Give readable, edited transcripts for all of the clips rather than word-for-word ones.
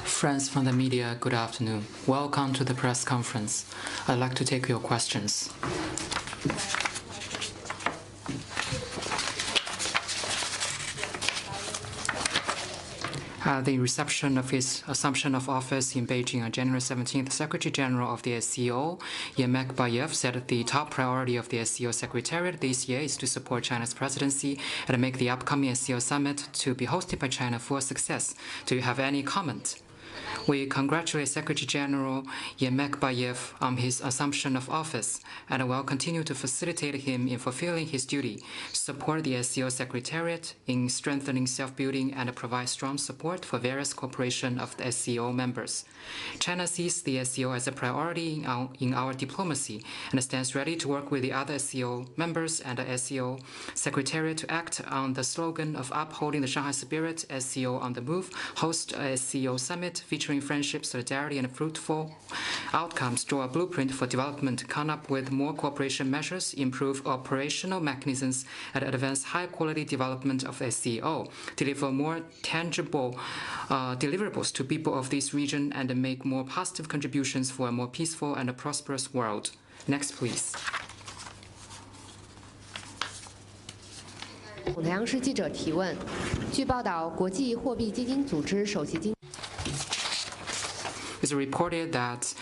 Friends from the media, good afternoon. Welcome to the press conference. I'd like to take your questions. At the reception of his assumption of office in Beijing on January 17th, Secretary General of the SCO, Yemek Bayev, said that the top priority of the SCO Secretariat this year is to support China's presidency and make the upcoming SCO summit to be hosted by China for success. Do you have any comment? We congratulate Secretary General Yemek Bayev on his assumption of office and will continue to facilitate him in fulfilling his duty, support the SCO Secretariat in strengthening self-building and provide strong support for various cooperation of the SCO members. China sees the SCO as a priority in our diplomacy and stands ready to work with the other SCO members and the SCO Secretariat to act on the slogan of upholding the Shanghai spirit, SCO on the move, host a SCO summit featuring friendship, solidarity, and fruitful outcomes, draw a blueprint for development, come up with more cooperation measures, improve operational mechanisms, and advance high-quality development of SCO, deliver more tangible deliverables to people of this region, and make more positive contributions for a more peaceful and a prosperous world. Next, please. 太阳市记者提问：据报道，国际货币基金组织首席经 It's reported that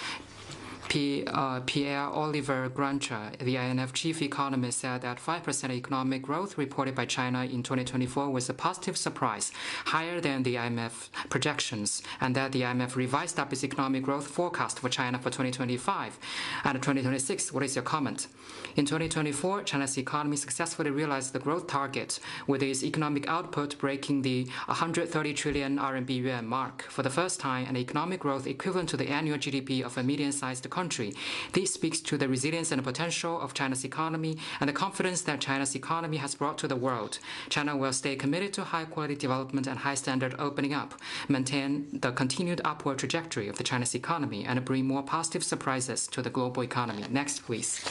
Pierre Oliver Grancher, the IMF chief economist, said that 5% economic growth reported by China in 2024 was a positive surprise, higher than the IMF projections, and that the IMF revised up its economic growth forecast for China for 2025 and 2026. What is your comment? In 2024, China's economy successfully realized the growth target, with its economic output breaking the 130 trillion RMB yuan mark for the first time, and economic growth equivalent to the annual GDP of a medium-sized country. This speaks to the resilience and potential of China's economy and the confidence that China's economy has brought to the world. China will stay committed to high-quality development and high-standard opening up, maintain the continued upward trajectory of the Chinese economy, and bring more positive surprises to the global economy. Next, please.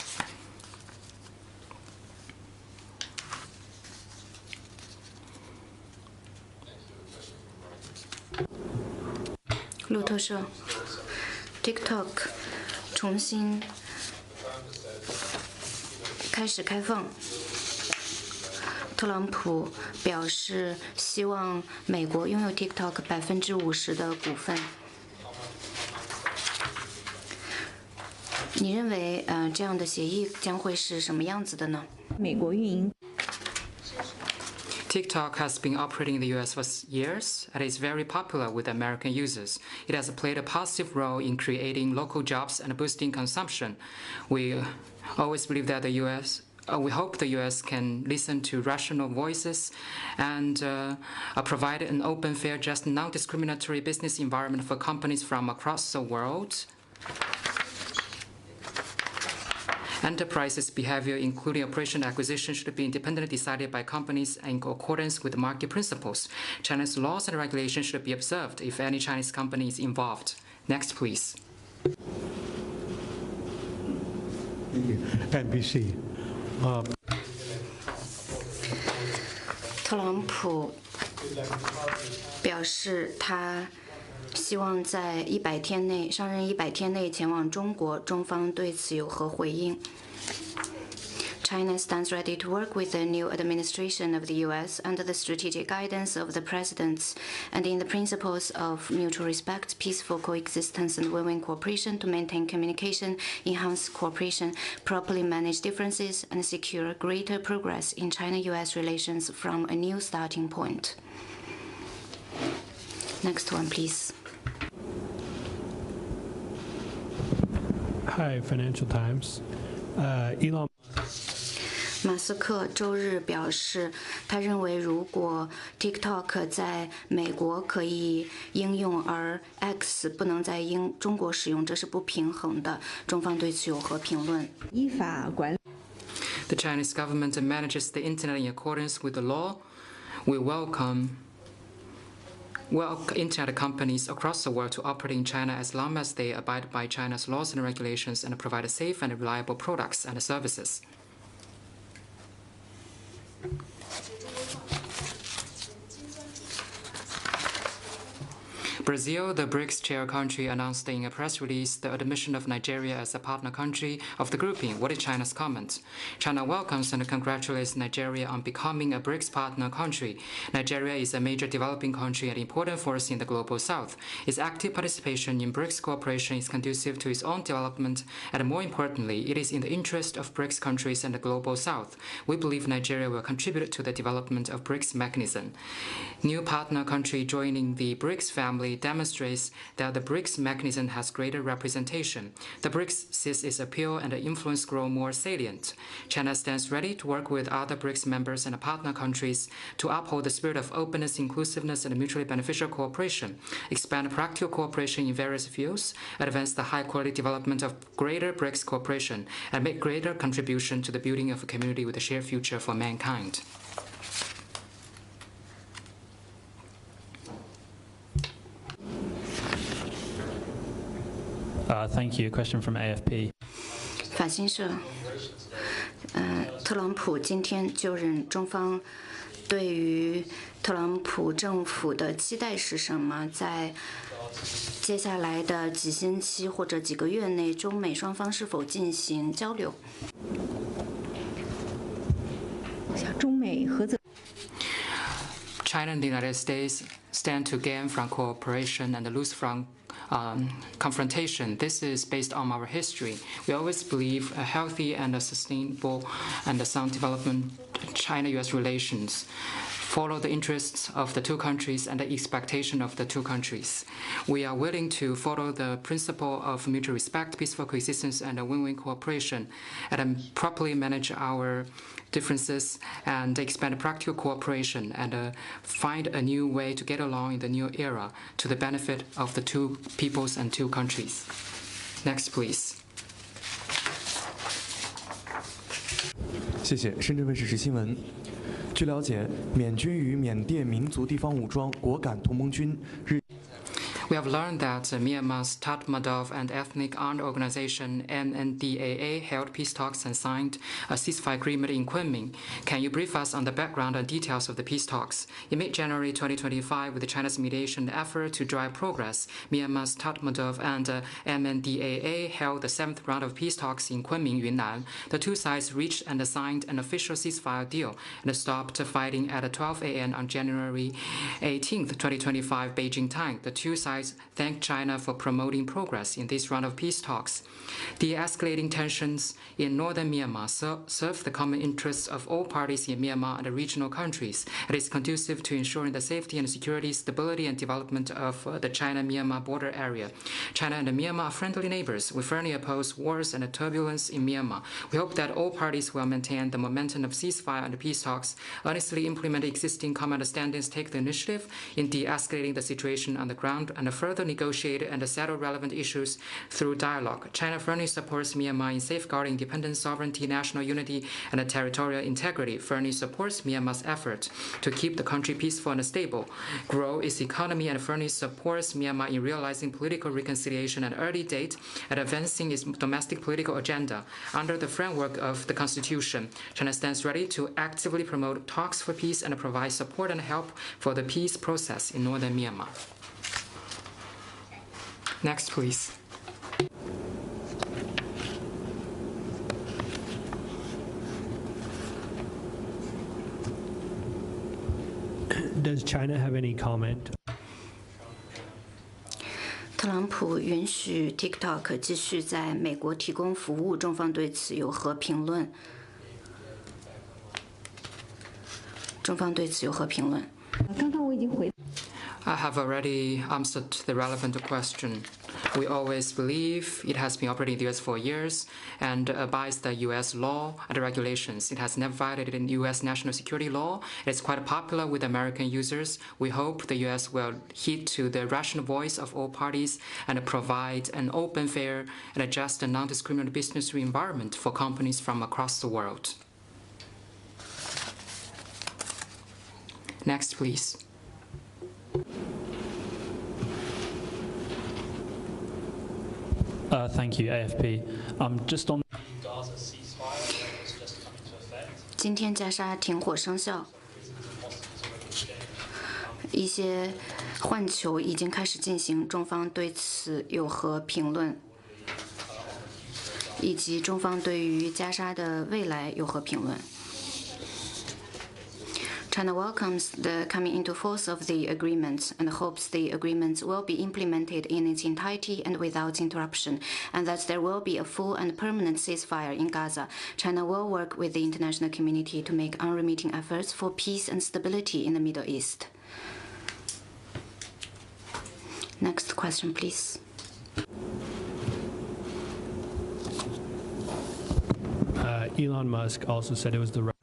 TikTok 重新开始开放，特朗普表示希望美国拥有 TikTok 50%的股份。你认为这样的协议将会是什么样子的呢？美国运营。 TikTok has been operating in the US for years and is very popular with American users. It has played a positive role in creating local jobs and boosting consumption. We always believe that we hope the US can listen to rational voices and provide an open, fair, just, non-discriminatory business environment for companies from across the world. Enterprises' behavior, including operation acquisition, should be independently decided by companies in accordance with market principles. China's laws and regulations should be observed if any Chinese company is involved. Next, please. Thank you. NBC. 特朗普表示他希望在上任100天内前往中国，中方对此有何回应？ China stands ready to work with the new administration of the U.S. under the strategic guidance of the presidents and in the principles of mutual respect, peaceful coexistence, and win-win cooperation to maintain communication, enhance cooperation, properly manage differences, and secure greater progress in China-U.S. relations from a new starting point. Next one, please. Hi, Financial Times. Elon. 马斯克周日表示，他认为如果 TikTok 在美国可以应用，而 X 不能在中国使用，这是不平衡的。中方对此有何评论？依法管理。 The Chinese government manages the internet in accordance with the law. We welcome internet companies across the world to operate in China as long as they abide by China's laws and regulations and provide safe and reliable products and services. Brazil, the BRICS chair country, announced in a press release the admission of Nigeria as a partner country of the grouping. What is China's comment? China welcomes and congratulates Nigeria on becoming a BRICS partner country. Nigeria is a major developing country and important force in the global south. Its active participation in BRICS cooperation is conducive to its own development, and more importantly, it is in the interest of BRICS countries and the global south. We believe Nigeria will contribute to the development of BRICS mechanism. New partner country joining the BRICS family demonstrates that the BRICS mechanism has greater representation. The BRICS sees its appeal and influence grow more salient. China stands ready to work with other BRICS members and partner countries to uphold the spirit of openness, inclusiveness, and mutually beneficial cooperation, expand practical cooperation in various fields, advance the high-quality development of greater BRICS cooperation, and make greater contribution to the building of a community with a shared future for mankind. Thank you. A question from AFP. 法新社，特朗普今天就任，中方对于特朗普政府的期待是什么？在接下来的几星期或者几个月内，中美双方是否进行交流？中美合作。 China and the United States stand to gain from cooperation and lose from confrontation. This is based on our history. We always believe a healthy and a sustainable and a sound development China-US relations follow the interests of the two countries and the expectation of the two countries. We are willing to follow the principle of mutual respect, peaceful coexistence, and a win-win cooperation, and properly manage our differences and expand practical cooperation and find a new way to get along in the new era to the benefit of the two peoples and two countries. Next, please. 谢谢。深圳卫视实新闻。据了解，缅军与缅甸民族地方武装果敢同盟军日。 We have learned that Myanmar's Tatmadaw and ethnic armed organization MNDAA held peace talks and signed a ceasefire agreement in Kunming. Can you brief us on the background and details of the peace talks? In mid-January 2025, with China's mediation effort to drive progress, Myanmar's Tatmadaw and MNDAA held the 7th round of peace talks in Kunming, Yunnan. The two sides reached and signed an official ceasefire deal and stopped fighting at 12 a.m. on January 18, 2025, Beijing time. The two sides thanked China for promoting progress in this round of peace talks. The escalating tensions in northern Myanmar serve the common interests of all parties in Myanmar and the regional countries. It is conducive to ensuring the safety and security, stability, and development of the China-Myanmar border area. China and Myanmar are friendly neighbors. We firmly oppose wars and turbulence in Myanmar. We hope that all parties will maintain the momentum of ceasefire and peace talks, earnestly implement existing common understandings, take the initiative in de-escalating the situation on the ground, and further negotiate and settle relevant issues through dialogue. China firmly supports Myanmar in safeguarding independence, sovereignty, national unity, and territorial integrity. Firmly supports Myanmar's effort to keep the country peaceful and stable, grow its economy, and firmly supports Myanmar in realizing political reconciliation at an early date and advancing its domestic political agenda. Under the framework of the Constitution, China stands ready to actively promote talks for peace and provide support and help for the peace process in northern Myanmar. Next, please. Does China have any comment? 特朗普允许 TikTok 继续在美国提供服务，中方对此有何评论？中方对此有何评论？刚刚我已经回。 I have already answered the relevant question. We always believe it has been operating in the US for years and abides the US law and regulations. It has never violated US national security law. It is quite popular with American users. We hope the US will heed to the rational voice of all parties and provide an open, fair, and just and non-discriminatory business environment for companies from across the world. Next, please. Thank you, AFP. Just on. 今天加沙停火生效，一些换球已经开始进行，中方对此有何评论？以及中方对于加沙的未来有何评论？ China welcomes the coming into force of the agreement and hopes the agreement will be implemented in its entirety and without interruption, and that there will be a full and permanent ceasefire in Gaza. China will work with the international community to make unremitting efforts for peace and stability in the Middle East. Next question, please. Elon Musk also said it was the right.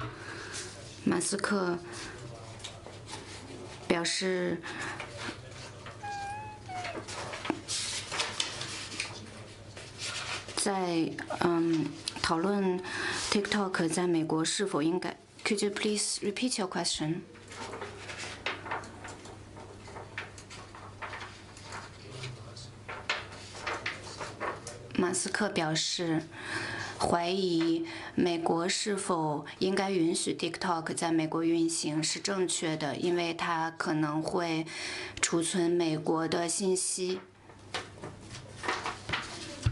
马斯克表示，在讨论 TikTok 在美国是否应该。Could you please repeat your question? 马斯克表示，怀疑美国是否应该允许 TikTok 在美国运行是正确的，因为它可能会储存美国的信息。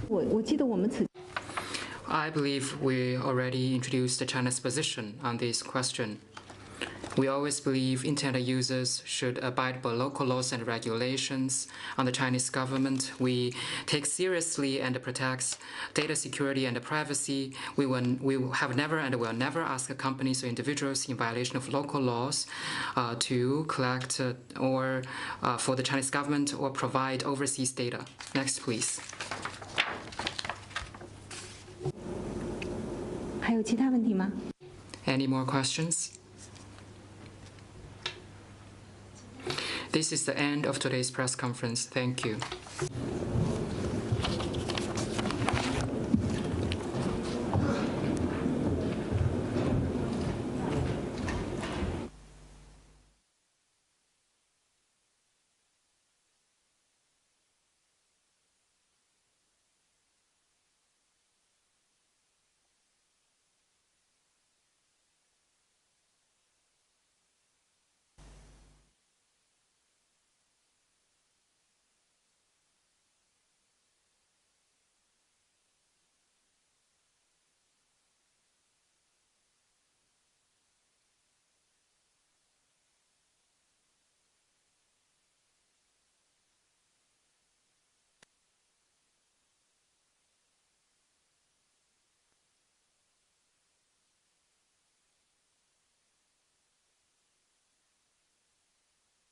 我记得我们此。 I believe we already introduced China's position on this question. We always believe internet users should abide by local laws and regulations. On the Chinese government, we take seriously and protects data security and privacy. We have never and will never ask companies or individuals in violation of local laws to collect or for the Chinese government or provide overseas data. Next, please. 还有其他问题吗？ Any more questions? This is the end of today's press conference. Thank you.